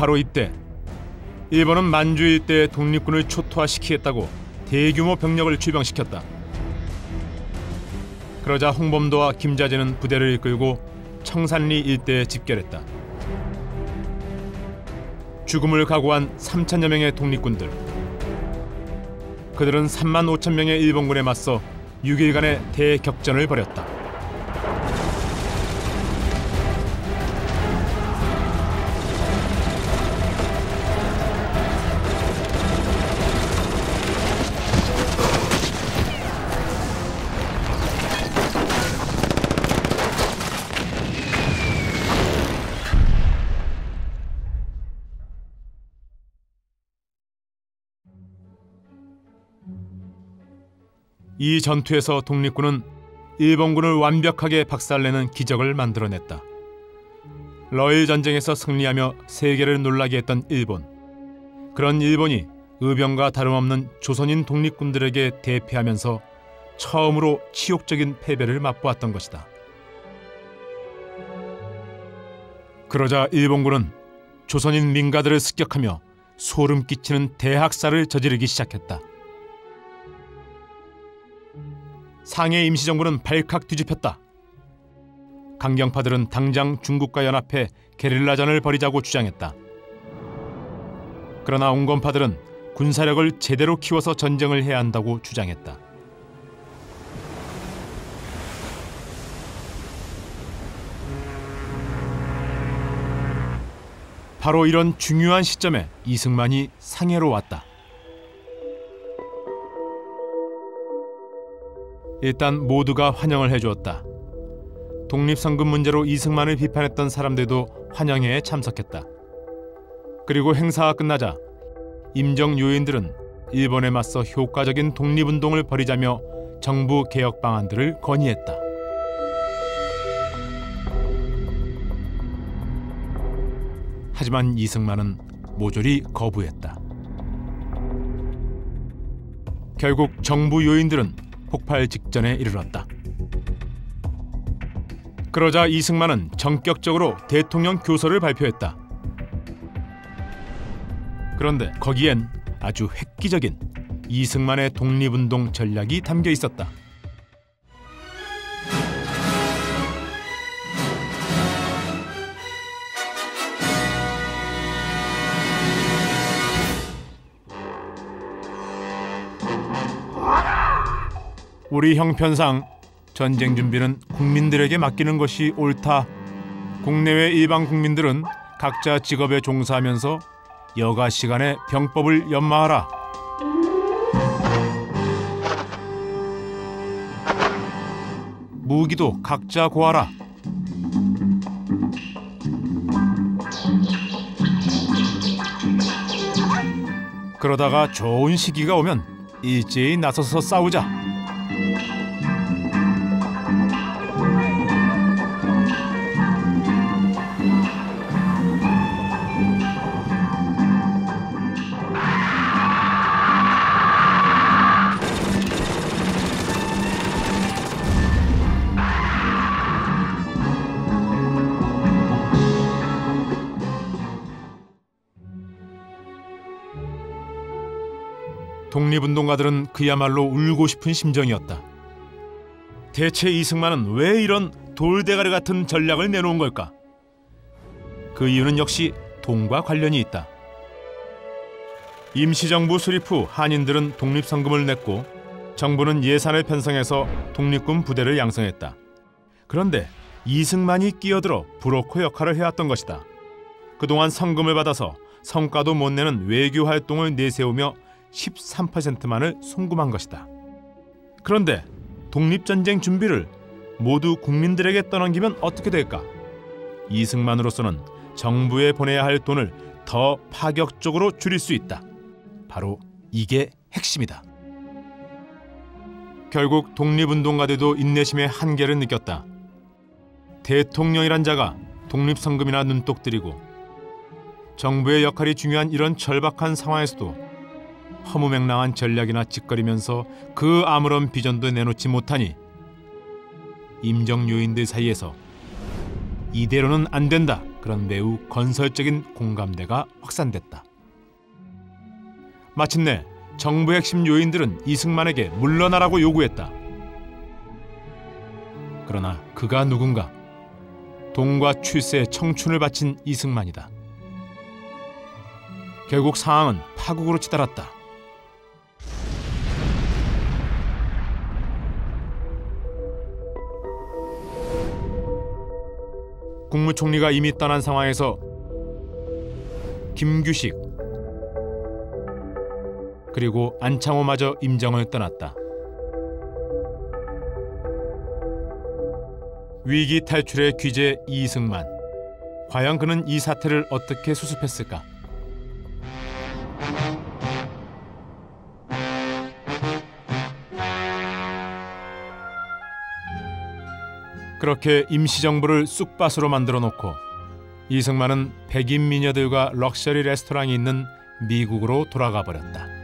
바로 이때 일본은 만주 일대의 독립군을 초토화시키겠다고 대규모 병력을 출병시켰다. 그러자 홍범도와 김자재는 부대를 이끌고 청산리 일대에 집결했다. 죽음을 각오한 3,000여 명의 독립군들. 그들은 35,000명의 일본군에 맞서 6일간의 대격전을 벌였다. 이 전투에서 독립군은 일본군을 완벽하게 박살내는 기적을 만들어냈다. 러일 전쟁에서 승리하며 세계를 놀라게 했던 일본. 그런 일본이 의병과 다름없는 조선인 독립군들에게 대패하면서 처음으로 치욕적인 패배를 맛보았던 것이다. 그러자 일본군은 조선인 민가들을 습격하며 소름 끼치는 대학살을 저지르기 시작했다. 상해 임시정부는 발칵 뒤집혔다. 강경파들은 당장 중국과 연합해 게릴라전을 벌이자고 주장했다. 그러나 온건파들은 군사력을 제대로 키워서 전쟁을 해야 한다고 주장했다. 바로 이런 중요한 시점에 이승만이 상해로 왔다. 일단 모두가 환영을 해주었다. 독립선금 문제로 이승만을 비판했던 사람들도 환영회에 참석했다. 그리고 행사가 끝나자 임정 요인들은 일본에 맞서 효과적인 독립운동을 벌이자며 정부 개혁 방안들을 건의했다. 하지만 이승만은 모조리 거부했다. 결국 정부 요인들은 폭발 직전에 이르렀다. 그러자 이승만은 전격적으로 대통령 교서를 발표했다. 그런데 거기엔 아주 획기적인 이승만의 독립운동 전략이 담겨 있었다. 우리 형편상 전쟁 준비는 국민들에게 맡기는 것이 옳다. 국내외 일반 국민들은 각자 직업에 종사하면서 여가 시간에 병법을 연마하라. 무기도 각자 구하라. 그러다가 좋은 시기가 오면 일제히 나서서 싸우자. 독립운동가들은 그야말로 울고 싶은 심정이었다. 대체 이승만은 왜 이런 돌대가리 같은 전략을 내놓은 걸까? 그 이유는 역시 돈과 관련이 있다. 임시정부 수립 후 한인들은 독립선금을 냈고 정부는 예산을 편성해서 독립군 부대를 양성했다. 그런데 이승만이 끼어들어 브로커 역할을 해왔던 것이다. 그동안 선금을 받아서 성과도 못 내는 외교 활동을 내세우며 13%만을 송금한 것이다. 그런데 독립전쟁 준비를 모두 국민들에게 떠넘기면 어떻게 될까? 이승만으로서는 정부에 보내야 할 돈을 더 파격적으로 줄일 수 있다. 바로 이게 핵심이다. 결국 독립운동가들도 인내심의 한계를 느꼈다. 대통령이란 자가 독립선금이나 눈독 들이고 정부의 역할이 중요한 이런 절박한 상황에서도 허무맹랑한 전략이나 짓거리면서 그 아무런 비전도 내놓지 못하니 임정 요인들 사이에서 이대로는 안 된다 그런 매우 건설적인 공감대가 확산됐다. 마침내 정부 핵심 요인들은 이승만에게 물러나라고 요구했다. 그러나 그가 누군가? 돈과 출세에 청춘을 바친 이승만이다. 결국 상황은 파국으로 치달았다. 국무총리가 이미 떠난 상황에서 김규식 그리고 안창호마저 임정을 떠났다. 위기 탈출의 귀재 이승만. 과연 그는 이 사태를 어떻게 수습했을까? 그렇게 임시정부를 쑥밭으로 만들어 놓고 이승만은 백인 미녀들과 럭셔리 레스토랑이 있는 미국으로 돌아가 버렸다.